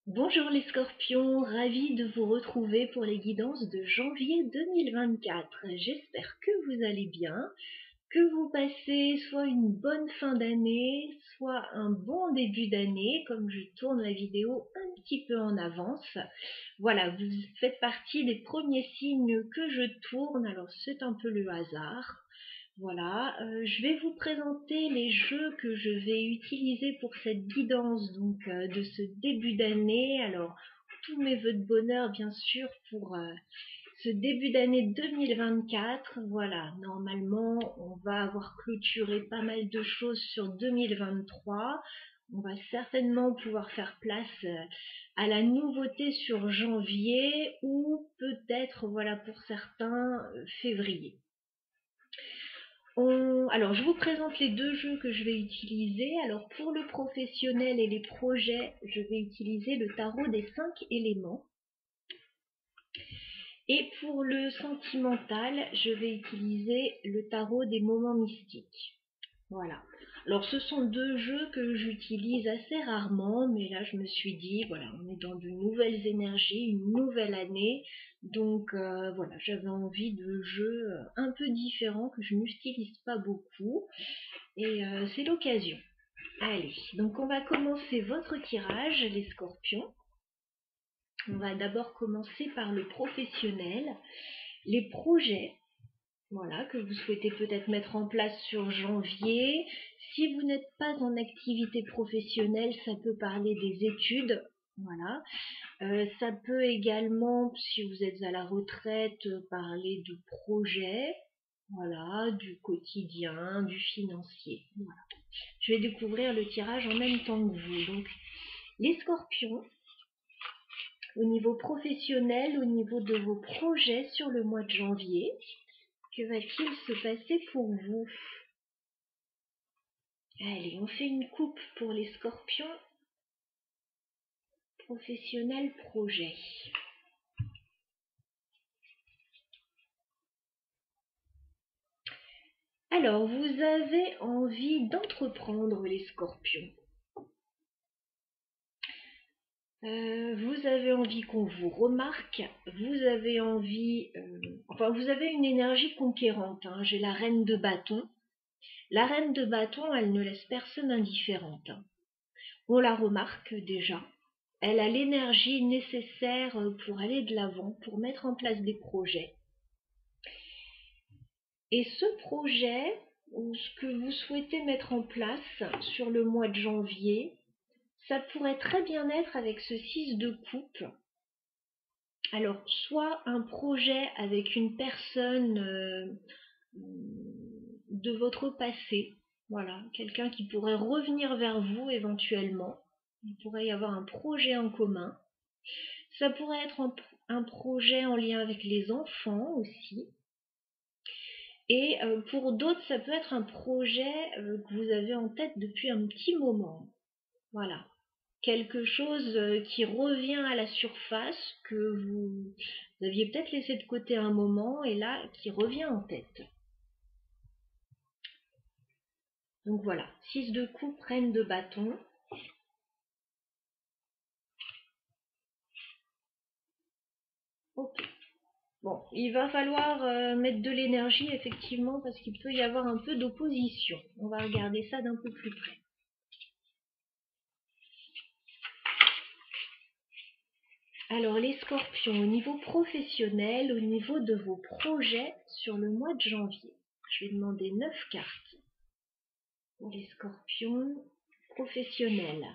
Bonjour les scorpions, ravie de vous retrouver pour les guidances de janvier 2024. J'espère que vous allez bien, que vous passez soit une bonne fin d'année, soit un bon début d'année, comme je tourne la vidéo un petit peu en avance. Voilà, vous faites partie des premiers signes que je tourne, alors c'est un peu le hasard. Voilà, je vais vous présenter les jeux que je vais utiliser pour cette guidance de ce début d'année. Alors, tous mes vœux de bonheur, bien sûr, pour ce début d'année 2024. Voilà, normalement, on va avoir clôturé pas mal de choses sur 2023. On va certainement pouvoir faire place à la nouveauté sur janvier ou peut-être, voilà, pour certains, février. Alors, je vous présente les deux jeux que je vais utiliser. Alors, pour le professionnel et les projets, je vais utiliser le tarot des 5 éléments. Et pour le sentimental, je vais utiliser le tarot des moments mystiques. Voilà. Alors, ce sont deux jeux que j'utilise assez rarement, mais là, je me suis dit, voilà, on est dans de nouvelles énergies, une nouvelle année. Donc, voilà, j'avais envie de jeux un peu différents que je n'utilise pas beaucoup. Et c'est l'occasion. Allez, donc on va commencer votre tirage, les scorpions. On va d'abord commencer par le professionnel, les projets, voilà, que vous souhaitez peut-être mettre en place sur janvier. Si vous n'êtes pas en activité professionnelle, ça peut parler des études, voilà. Ça peut également, si vous êtes à la retraite, parler de projets, voilà, du quotidien, du financier, voilà. Je vais découvrir le tirage en même temps que vous. Donc, les scorpions, au niveau professionnel, au niveau de vos projets sur le mois de janvier, que va-t-il se passer pour vous? Allez, on fait une coupe pour les scorpions. Professionnel, projet. Alors, vous avez envie d'entreprendre, les scorpions. Vous avez envie qu'on vous remarque, vous avez envie, vous avez une énergie conquérante, hein. J'ai la reine de bâton. La reine de bâton, elle ne laisse personne indifférente, hein. On la remarque déjà. Elle a l'énergie nécessaire pour aller de l'avant, pour mettre en place des projets. Et ce projet, ou ce que vous souhaitez mettre en place sur le mois de janvier, ça pourrait très bien être avec ce 6 de coupe. Alors, soit un projet avec une personne de votre passé, voilà, quelqu'un qui pourrait revenir vers vous éventuellement. Il pourrait y avoir un projet en commun. Ça pourrait être un projet en lien avec les enfants aussi. Et pour d'autres, ça peut être un projet que vous avez en tête depuis un petit moment. Voilà. Quelque chose qui revient à la surface, que vous aviez peut-être laissé de côté un moment, et là, qui revient en tête. Donc voilà, 6 de coupe, reine de bâton. Ok. Bon, il va falloir mettre de l'énergie, effectivement, parce qu'il peut y avoir un peu d'opposition. On va regarder ça d'un peu plus près. Alors les scorpions, au niveau professionnel, au niveau de vos projets sur le mois de janvier, je vais demander 9 cartes pour les scorpions professionnels.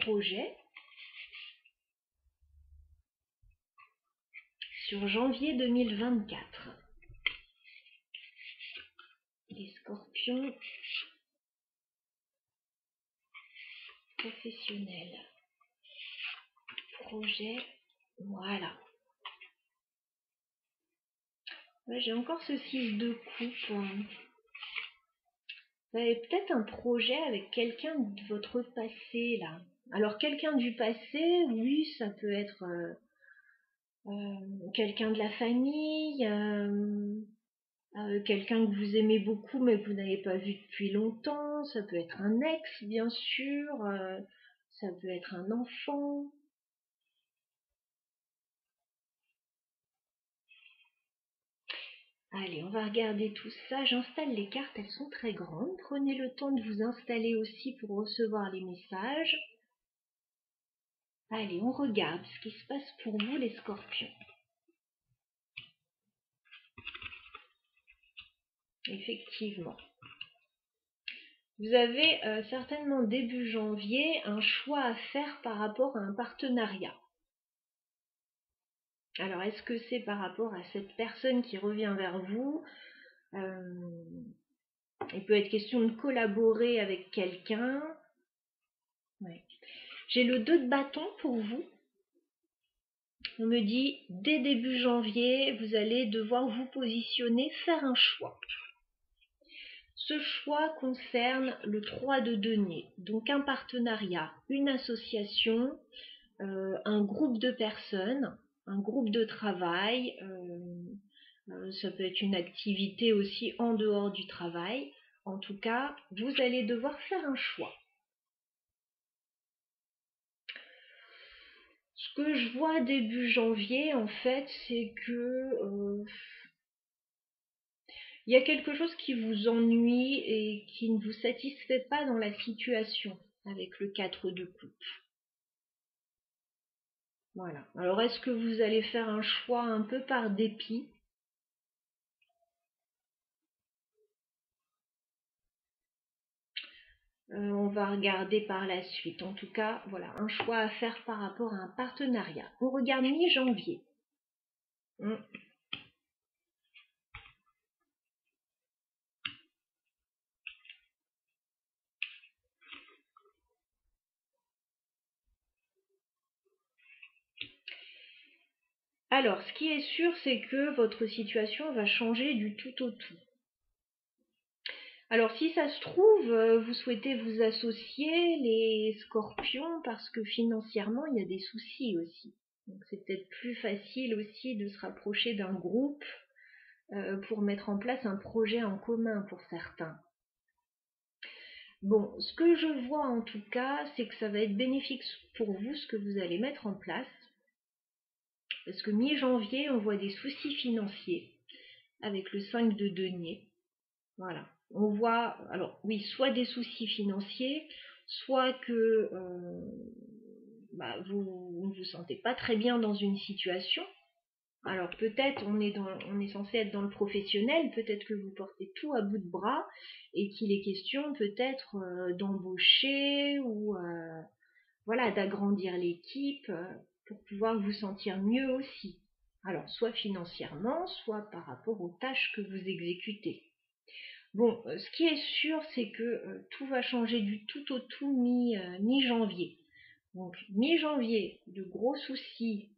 Projet sur janvier 2024. Les scorpions professionnels. Projet, voilà. Ouais, j'ai encore ce 6 de coupe. Vous avez peut-être un projet avec quelqu'un de votre passé, là. Alors, quelqu'un du passé, oui, ça peut être quelqu'un de la famille, quelqu'un que vous aimez beaucoup mais que vous n'avez pas vu depuis longtemps. Ça peut être un ex, bien sûr. ça peut être un enfant. Allez, on va regarder tout ça. J'installe les cartes, elles sont très grandes. Prenez le temps de vous installer aussi pour recevoir les messages. Allez, on regarde ce qui se passe pour vous, les scorpions. Effectivement. Vous avez certainement début janvier un choix à faire par rapport à un partenariat. Alors, est-ce que c'est par rapport à cette personne qui revient vers vous? Il peut être question de collaborer avec quelqu'un. Ouais. J'ai le 2 de bâton pour vous. On me dit, dès début janvier, vous allez devoir vous positionner, faire un choix. Ce choix concerne le 3 de denier, donc un partenariat, une association, un groupe de personnes, un groupe de travail, ça peut être une activité aussi en dehors du travail. En tout cas, vous allez devoir faire un choix. Ce que je vois début janvier, en fait, c'est que il y a quelque chose qui vous ennuie et qui ne vous satisfait pas dans la situation avec le 4 de coupe. Voilà. Alors, est-ce que vous allez faire un choix un peu par dépit? On va regarder par la suite. En tout cas, voilà, un choix à faire par rapport à un partenariat. On regarde mi-janvier. Alors, ce qui est sûr, c'est que votre situation va changer du tout au tout. Alors, si ça se trouve, vous souhaitez vous associer, les scorpions, parce que financièrement, il y a des soucis aussi. Donc, c'est peut-être plus facile aussi de se rapprocher d'un groupe pour mettre en place un projet en commun pour certains. Bon, ce que je vois en tout cas, c'est que ça va être bénéfique pour vous, ce que vous allez mettre en place. Parce que mi-janvier, on voit des soucis financiers avec le 5 de denier. Voilà. On voit, alors oui, soit des soucis financiers, soit que vous ne vous sentez pas très bien dans une situation. Alors peut-être on est censé être dans le professionnel, peut-être que vous portez tout à bout de bras et qu'il est question peut-être d'embaucher ou voilà, d'agrandir l'équipe pour pouvoir vous sentir mieux aussi. Alors soit financièrement, soit par rapport aux tâches que vous exécutez. Bon, ce qui est sûr, c'est que tout va changer du tout au tout mi-janvier. Donc, mi-janvier, de gros soucis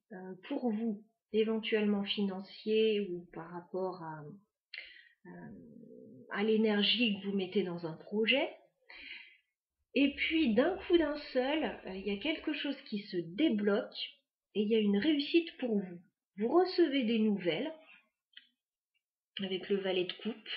pour vous, éventuellement financiers ou par rapport à l'énergie que vous mettez dans un projet. Et puis, d'un coup d'un seul, il y a quelque chose qui se débloque et il y a une réussite pour vous. Vous recevez des nouvelles avec le valet de coupe.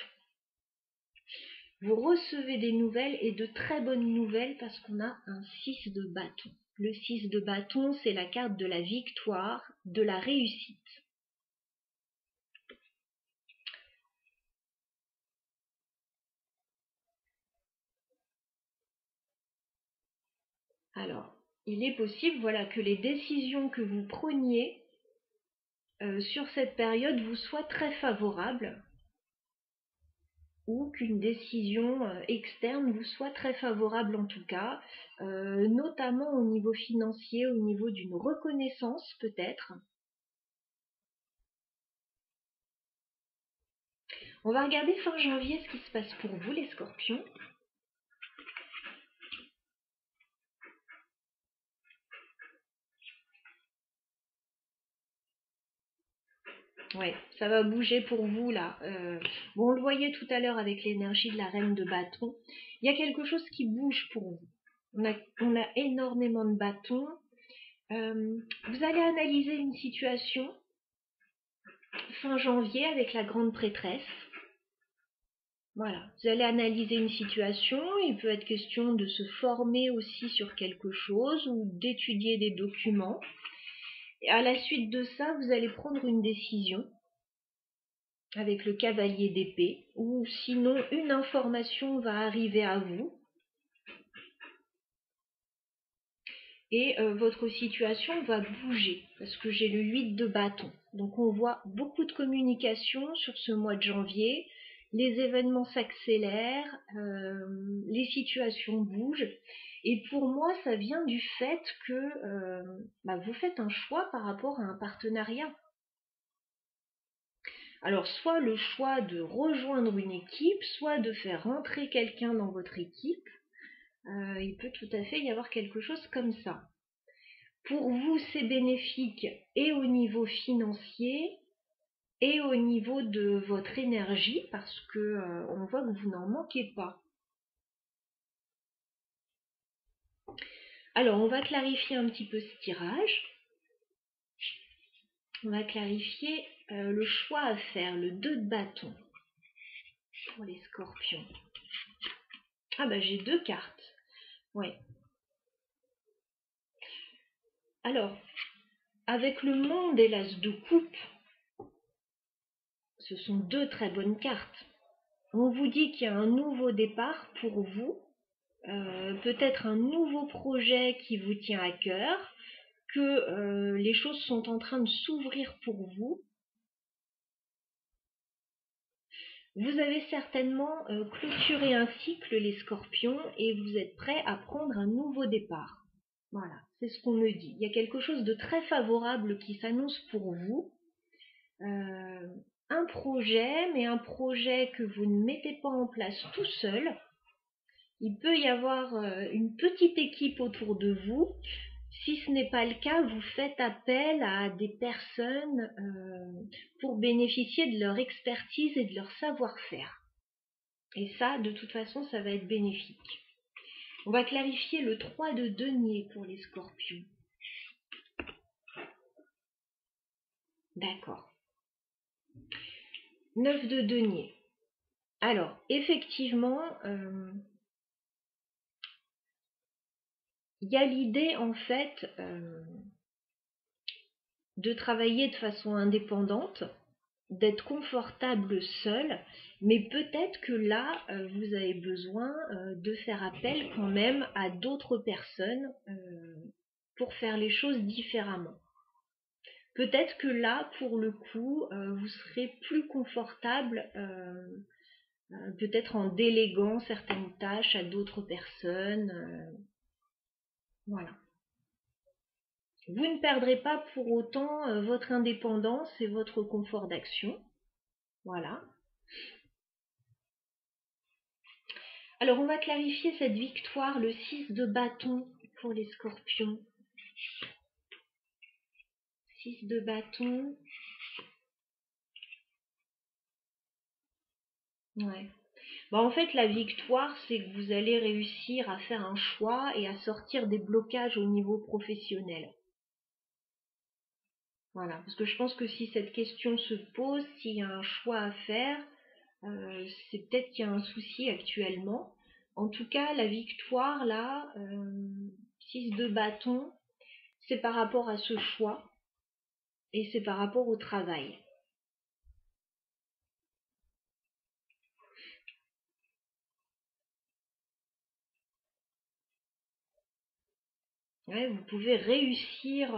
Vous recevez des nouvelles et de très bonnes nouvelles parce qu'on a un 6 de bâton. Le 6 de bâton, c'est la carte de la victoire, de la réussite. Alors, il est possible voilà, que les décisions que vous preniez sur cette période vous soient très favorables ou qu'une décision externe vous soit très favorable en tout cas, notamment au niveau financier, au niveau d'une reconnaissance peut-être. On va regarder fin janvier ce qui se passe pour vous les scorpions. Ouais, ça va bouger pour vous là. Bon, on le voyait tout à l'heure avec l'énergie de la reine de bâton. Il y a quelque chose qui bouge pour vous. On a énormément de bâtons. Vous allez analyser une situation fin janvier avec la grande prêtresse. Voilà, vous allez analyser une situation, il peut être question de se former aussi sur quelque chose ou d'étudier des documents. Et à la suite de ça, vous allez prendre une décision avec le cavalier d'épée, ou sinon une information va arriver à vous et votre situation va bouger, parce que j'ai le 8 de bâton. Donc on voit beaucoup de communication sur ce mois de janvier, les événements s'accélèrent, les situations bougent, et pour moi ça vient du fait que vous faites un choix par rapport à un partenariat. Alors soit le choix de rejoindre une équipe, soit de faire rentrer quelqu'un dans votre équipe, il peut tout à fait y avoir quelque chose comme ça. Pour vous, c'est bénéfique et au niveau financier et au niveau de votre énergie parce que on voit que vous n'en manquez pas. Alors, on va clarifier un petit peu ce tirage. On va clarifier le choix à faire, le 2 de bâton pour les scorpions. Ah bah j'ai 2 cartes. Ouais. Alors, avec le monde et l'as de coupe, ce sont 2 très bonnes cartes. On vous dit qu'il y a un nouveau départ pour vous, peut-être un nouveau projet qui vous tient à cœur, que les choses sont en train de s'ouvrir pour vous. Vous avez certainement clôturé un cycle, les scorpions, et vous êtes prêts à prendre un nouveau départ. Voilà, c'est ce qu'on me dit. Il y a quelque chose de très favorable qui s'annonce pour vous. Un projet, mais un projet que vous ne mettez pas en place tout seul. Il peut y avoir une petite équipe autour de vous. Si ce n'est pas le cas, vous faites appel à des personnes pour bénéficier de leur expertise et de leur savoir-faire. Et ça, de toute façon, ça va être bénéfique. On va clarifier le 3 de denier pour les scorpions. D'accord. 9 de denier. Alors, effectivement, il y a l'idée, en fait, de travailler de façon indépendante, d'être confortable seul, mais peut-être que là, vous avez besoin de faire appel quand même à d'autres personnes pour faire les choses différemment. Peut-être que là, pour le coup, vous serez plus confortable, peut-être en déléguant certaines tâches à d'autres personnes. Voilà. Vous ne perdrez pas pour autant votre indépendance et votre confort d'action. Voilà. Alors, on va clarifier cette victoire, le 6 de bâton pour les scorpions. 6 de bâton. Ouais. En fait, la victoire, c'est que vous allez réussir à faire un choix et à sortir des blocages au niveau professionnel. Voilà, parce que je pense que si cette question se pose, s'il y a un choix à faire, c'est peut-être qu'il y a un souci actuellement. En tout cas, la victoire, là, 6 de bâton, c'est par rapport à ce choix et c'est par rapport au travail. Ouais, vous pouvez réussir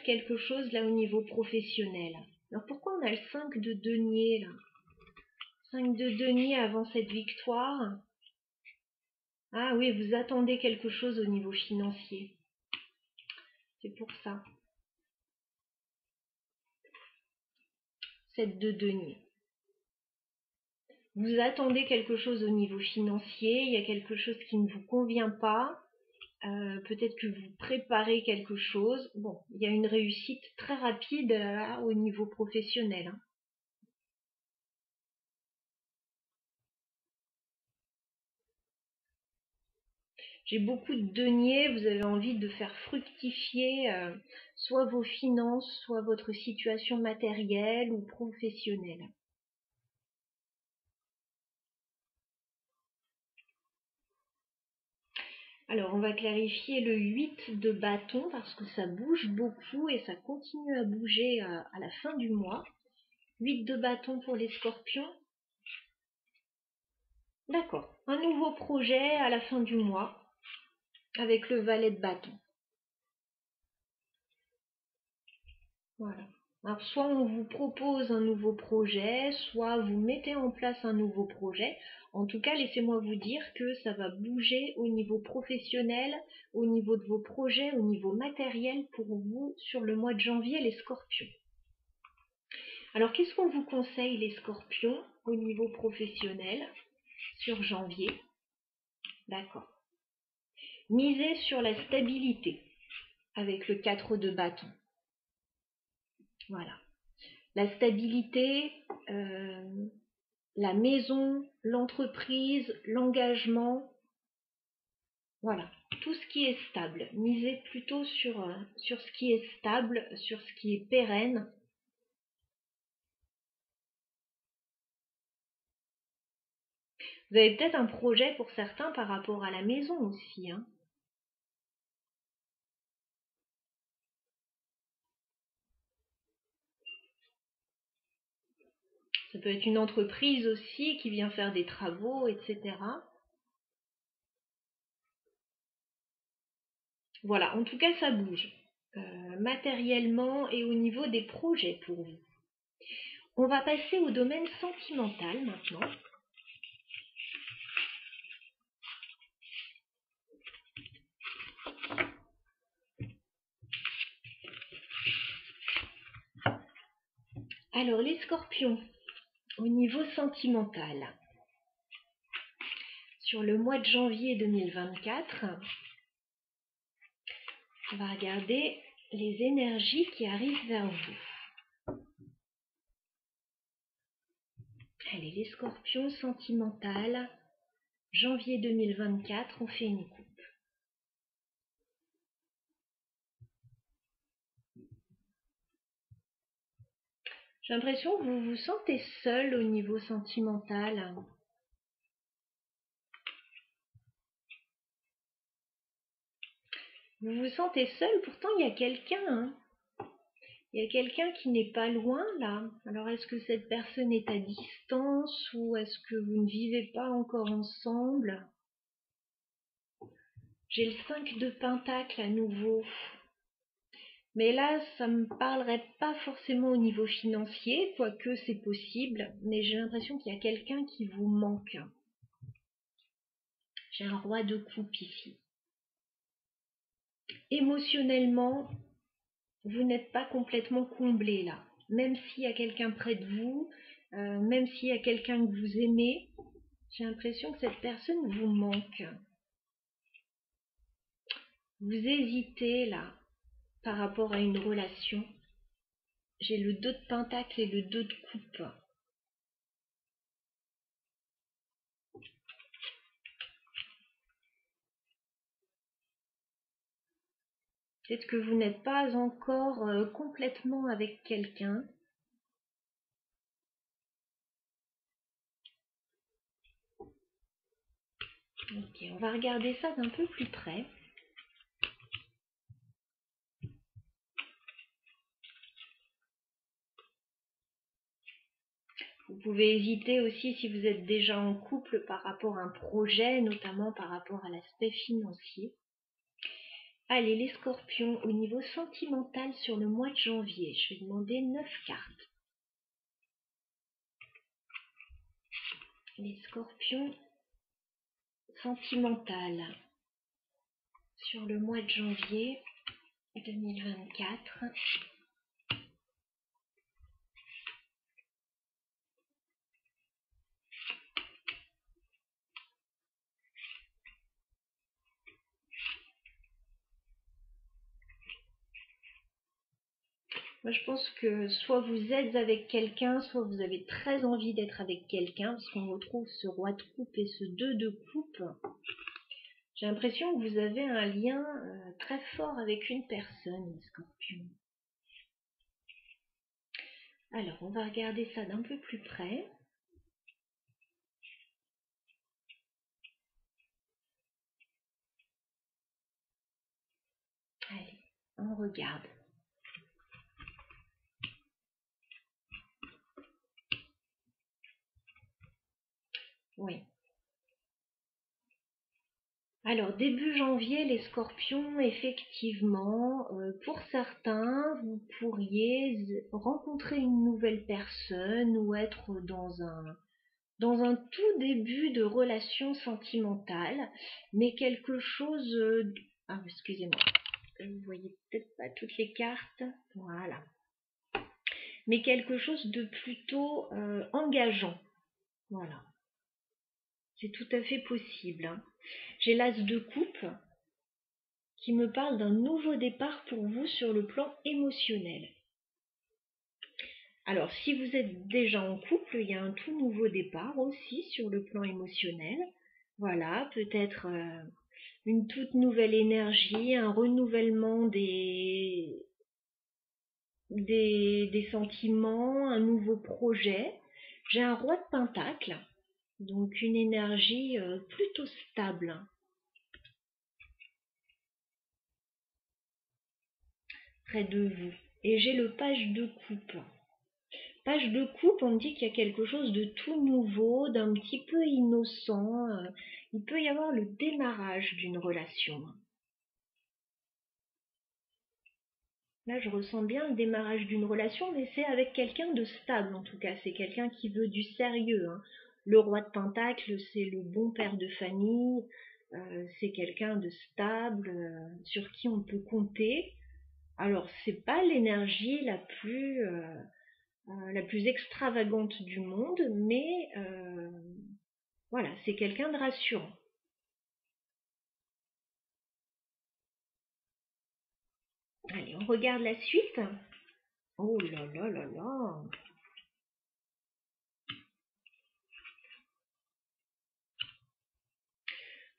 quelque chose là au niveau professionnel. Alors pourquoi on a le 5 de denier là? 5 de denier avant cette victoire. Ah oui, vous attendez quelque chose au niveau financier. C'est pour ça. 7 de denier. Vous attendez quelque chose au niveau financier, il y a quelque chose qui ne vous convient pas. Peut-être que vous préparez quelque chose. Bon, il y a une réussite très rapide là, au niveau professionnel. Hein. J'ai beaucoup de deniers, vous avez envie de faire fructifier soit vos finances, soit votre situation matérielle ou professionnelle. Alors, on va clarifier le 8 de bâton parce que ça bouge beaucoup et ça continue à bouger à la fin du mois. 8 de bâton pour les scorpions. D'accord. Un nouveau projet à la fin du mois avec le valet de bâton. Voilà. Alors, soit on vous propose un nouveau projet, soit vous mettez en place un nouveau projet. En tout cas, laissez-moi vous dire que ça va bouger au niveau professionnel, au niveau de vos projets, au niveau matériel pour vous sur le mois de janvier, les scorpions. Alors, qu'est-ce qu'on vous conseille, les scorpions, au niveau professionnel sur janvier? D'accord. Misez sur la stabilité avec le 4 de bâton. Voilà. La stabilité, la maison, l'entreprise, l'engagement, voilà, tout ce qui est stable. Misez plutôt sur ce qui est stable, sur ce qui est pérenne. Vous avez peut-être un projet pour certains par rapport à la maison aussi, hein. Ça peut être une entreprise aussi qui vient faire des travaux, etc. Voilà, en tout cas, ça bouge matériellement et au niveau des projets pour vous. On va passer au domaine sentimental maintenant. Alors, les scorpions, au niveau sentimental, sur le mois de janvier 2024, on va regarder les énergies qui arrivent vers vous. Allez, les scorpions sentimentales, janvier 2024, on fait une coupe. J'ai l'impression que vous vous sentez seul au niveau sentimental. Vous vous sentez seul, pourtant il y a quelqu'un, hein. Il y a quelqu'un qui n'est pas loin là. Alors est-ce que cette personne est à distance ou est-ce que vous ne vivez pas encore ensemble? J'ai le 5 de pentacle à nouveau. Mais là, ça ne me parlerait pas forcément au niveau financier, quoique c'est possible, mais j'ai l'impression qu'il y a quelqu'un qui vous manque. J'ai un roi de coupe ici. Émotionnellement, vous n'êtes pas complètement comblé là. Même s'il y a quelqu'un près de vous, même s'il y a quelqu'un que vous aimez, j'ai l'impression que cette personne vous manque. Vous hésitez là par rapport à une relation. J'ai le 2 de pentacle et le 2 de coupe. Peut-être que vous n'êtes pas encore complètement avec quelqu'un. Ok, on va regarder ça d'un peu plus près. Vous pouvez hésiter aussi si vous êtes déjà en couple par rapport à un projet, notamment par rapport à l'aspect financier. Allez, les scorpions, au niveau sentimental sur le mois de janvier, je vais demander 9 cartes. Les scorpions sentimental sur le mois de janvier 2024. Moi, je pense que soit vous êtes avec quelqu'un, soit vous avez très envie d'être avec quelqu'un, parce qu'on retrouve ce roi de coupe et ce 2 de coupe. J'ai l'impression que vous avez un lien très fort avec une personne, les scorpions. Alors, on va regarder ça d'un peu plus près. on regarde. Oui. Alors, début janvier, les scorpions, effectivement, pour certains, vous pourriez rencontrer une nouvelle personne ou être dans un tout début de relation sentimentale, mais quelque chose... Ah, excusez-moi, vous voyez peut-être pas toutes les cartes. Voilà. Mais quelque chose de plutôt engageant. Voilà. C'est tout à fait possible. Hein. J'ai l'as de coupe qui me parle d'un nouveau départ pour vous sur le plan émotionnel. Alors, si vous êtes déjà en couple, il y a un tout nouveau départ aussi sur le plan émotionnel. Voilà, peut-être une toute nouvelle énergie, un renouvellement des sentiments, un nouveau projet. J'ai un roi de pentacle, donc une énergie plutôt stable. Près de vous. Et j'ai le page de coupe. Page de coupe, on me dit qu'il y a quelque chose de tout nouveau, d'un petit peu innocent. Il peut y avoir le démarrage d'une relation. Là, je ressens bien le démarrage d'une relation, mais c'est avec quelqu'un de stable en tout cas. C'est quelqu'un qui veut du sérieux. Hein. Le roi de Pentacle, c'est le bon père de famille. C'est quelqu'un de stable, sur qui on peut compter. Alors, c'est pas l'énergie la plus extravagante du monde, mais voilà, c'est quelqu'un de rassurant. Allez, on regarde la suite. Oh là là là là.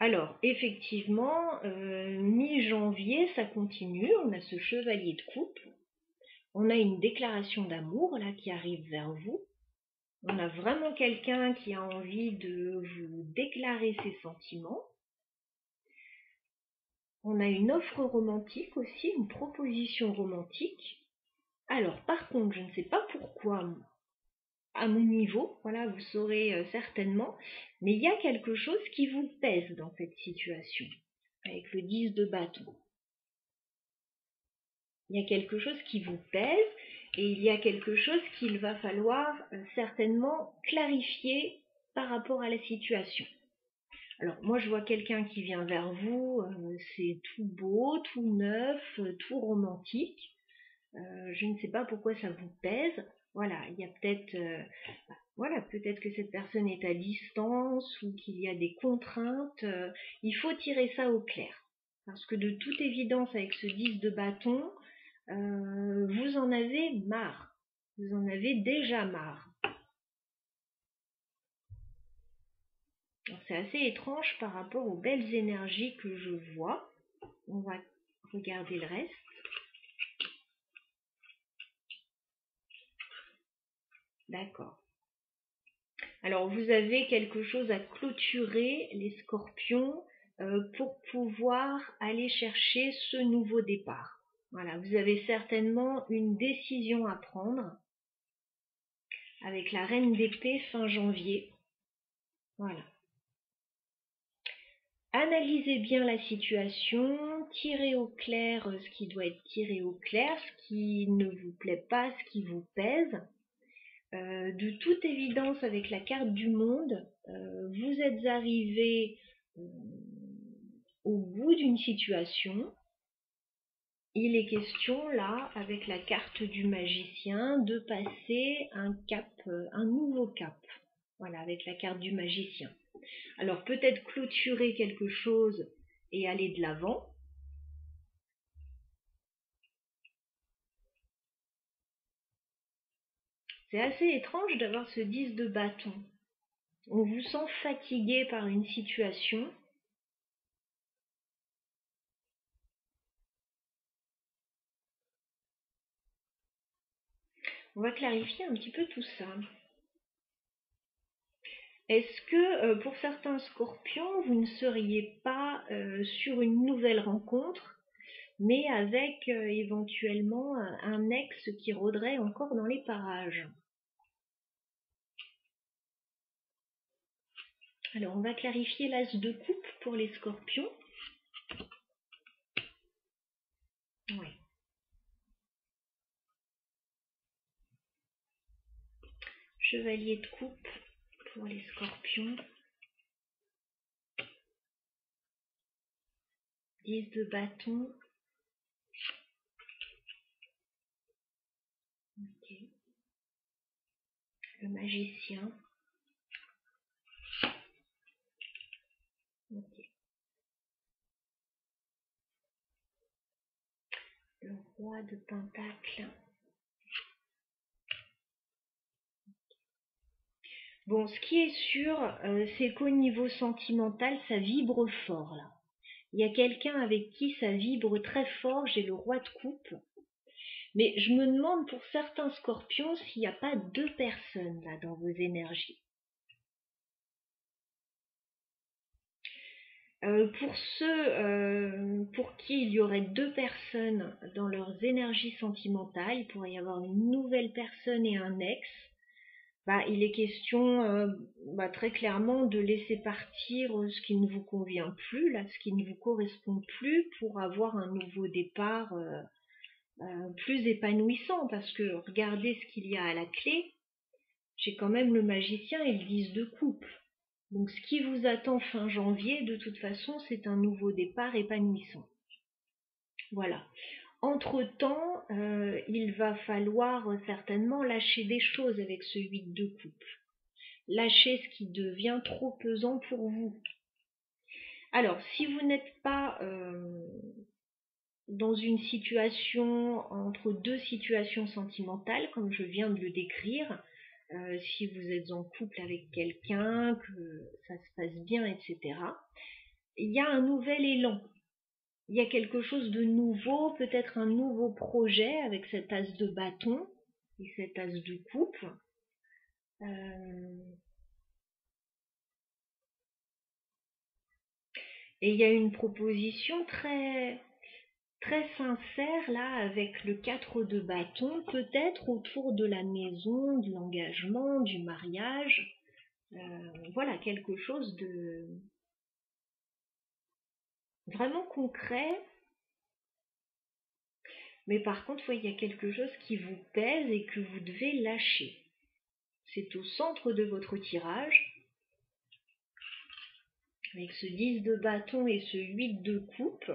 Alors, effectivement, mi-janvier, ça continue. On a ce chevalier de coupe. On a une déclaration d'amour là qui arrive vers vous. On a vraiment quelqu'un qui a envie de vous déclarer ses sentiments. On a une offre romantique aussi, une proposition romantique. Alors, par contre, je ne sais pas pourquoi, à mon niveau, voilà, vous saurez certainement, mais il y a quelque chose qui vous pèse dans cette situation, avec le 10 de bâton. Il y a quelque chose qui vous pèse, et il y a quelque chose qu'il va falloir certainement clarifier par rapport à la situation. Alors, moi, je vois quelqu'un qui vient vers vous, c'est tout beau, tout neuf, tout romantique. Je ne sais pas pourquoi ça vous pèse. Voilà, il y a peut-être peut-être que cette personne est à distance ou qu'il y a des contraintes. Il faut tirer ça au clair. Parce que de toute évidence, avec ce 10 de bâton, vous en avez marre. Vous en avez déjà marre. C'est assez étrange par rapport aux belles énergies que je vois. On va regarder le reste. D'accord. Alors, vous avez quelque chose à clôturer, les scorpions, pour pouvoir aller chercher ce nouveau départ. Voilà, vous avez certainement une décision à prendre avec la reine d'épée fin janvier. Voilà. Analysez bien la situation, tirez au clair ce qui doit être tiré au clair, ce qui ne vous plaît pas, ce qui vous pèse. De toute évidence, avec la carte du monde, vous êtes arrivé au bout d'une situation. Il est question là, avec la carte du magicien, de passer un cap, un nouveau cap. Voilà, avec la carte du magicien. Alors peut-être clôturer quelque chose et aller de l'avant. C'est assez étrange d'avoir ce 10 de bâton. On vous sent fatigué par une situation. On va clarifier un petit peu tout ça. Est-ce que pour certains scorpions, vous ne seriez pas sur une nouvelle rencontre, mais avec éventuellement un ex qui rôderait encore dans les parages. Alors, on va clarifier l'as de coupe pour les scorpions. Ouais. Chevalier de coupe pour les scorpions. 10 de bâton. Ok. Le magicien. Ok. Le roi de pentacle. Bon, ce qui est sûr, c'est qu'au niveau sentimental, ça vibre fort là. Il y a quelqu'un avec qui ça vibre très fort, j'ai le roi de coupe. Mais je me demande pour certains scorpions s'il n'y a pas deux personnes là dans vos énergies. Pour ceux pour qui il y aurait deux personnes dans leurs énergies sentimentales, il pourrait y avoir une nouvelle personne et un ex. Il est question très clairement de laisser partir ce qui ne vous convient plus, là, ce qui ne vous correspond plus, pour avoir un nouveau départ plus épanouissant. Parce que regardez ce qu'il y a à la clé. J'ai quand même le magicien et le 10 de coupe. Donc ce qui vous attend fin janvier, de toute façon, c'est un nouveau départ épanouissant. Voilà. Entre-temps, il va falloir certainement lâcher des choses avec ce 8 de coupe. Lâcher ce qui devient trop pesant pour vous. Alors, si vous n'êtes pas dans une situation, entre deux situations sentimentales, comme je viens de le décrire, si vous êtes en couple avec quelqu'un, que ça se passe bien, etc., il y a un nouvel élan. Il y a quelque chose de nouveau, peut-être un nouveau projet avec cet as de bâton et cet as de coupe. Et il y a une proposition très, très sincère là avec le 4 de bâton, peut-être autour de la maison, de l'engagement, du mariage. Voilà, quelque chose de vraiment concret. Mais par contre, il y a quelque chose qui vous pèse et que vous devez lâcher. C'est au centre de votre tirage. Avec ce 10 de bâton et ce 8 de coupe,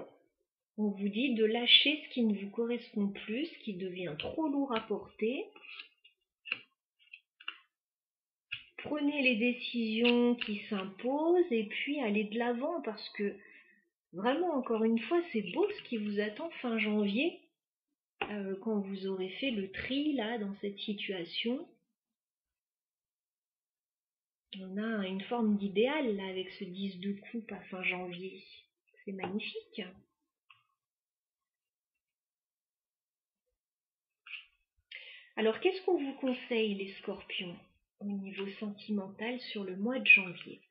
on vous dit de lâcher ce qui ne vous correspond plus, ce qui devient trop lourd à porter. Prenez les décisions qui s'imposent et puis allez de l'avant, parce que vraiment, encore une fois, c'est beau ce qui vous attend fin janvier, quand vous aurez fait le tri là dans cette situation. On a une forme d'idéal là avec ce 10 de coupe à fin janvier. C'est magnifique. Alors, qu'est-ce qu'on vous conseille, les scorpions, au niveau sentimental sur le mois de janvier?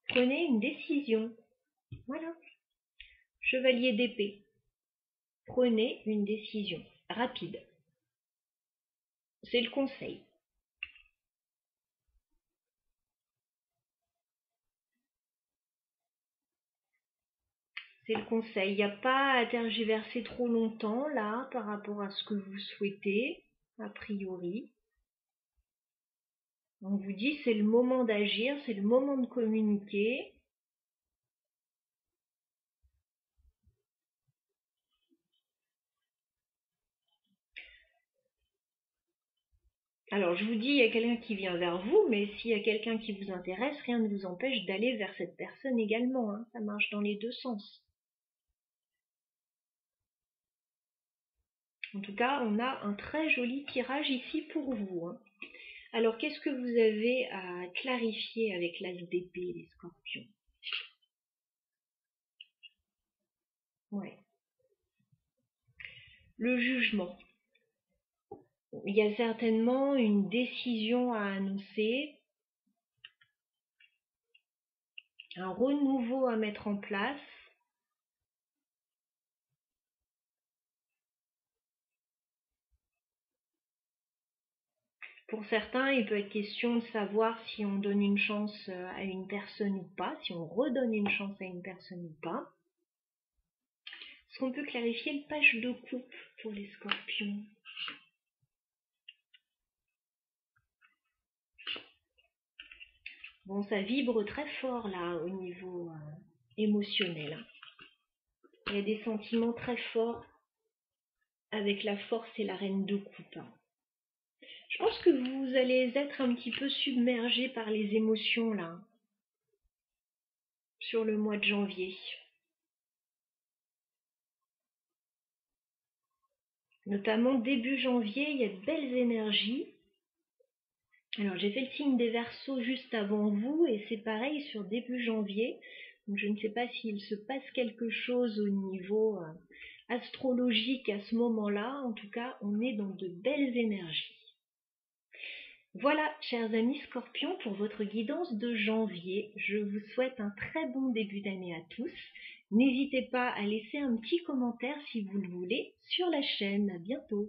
Prenez une décision. Voilà. Chevalier d'épée. Prenez une décision rapide. C'est le conseil. C'est le conseil. Il n'y a pas à tergiverser trop longtemps là par rapport à ce que vous souhaitez, a priori. On vous dit c'est le moment d'agir, c'est le moment de communiquer. Alors je vous dis, il y a quelqu'un qui vient vers vous, mais s'il y a quelqu'un qui vous intéresse, rien ne vous empêche d'aller vers cette personne également. Ça marche dans les deux sens. En tout cas, on a un très joli tirage ici pour vous. Alors, qu'est-ce que vous avez à clarifier avec l'as d'épée, les scorpions? Ouais. Le jugement. Il y a certainement une décision à annoncer, un renouveau à mettre en place. Pour certains, il peut être question de savoir si on donne une chance à une personne ou pas, si on redonne une chance à une personne ou pas. Est-ce qu'on peut clarifier le page de coupe pour les scorpions? Bon, ça vibre très fort là au niveau émotionnel. Il y a des sentiments très forts avec la force et la reine de coupe. Je pense que vous allez être un petit peu submergé par les émotions là, sur le mois de janvier. Notamment début janvier, il y a de belles énergies. Alors j'ai fait le signe des Verseaux juste avant vous et c'est pareil sur début janvier. Donc je ne sais pas s'il se passe quelque chose au niveau astrologique à ce moment-là. En tout cas, on est dans de belles énergies. Voilà, chers amis Scorpions, pour votre guidance de janvier. Je vous souhaite un très bon début d'année à tous. N'hésitez pas à laisser un petit commentaire si vous le voulez sur la chaîne. À bientôt.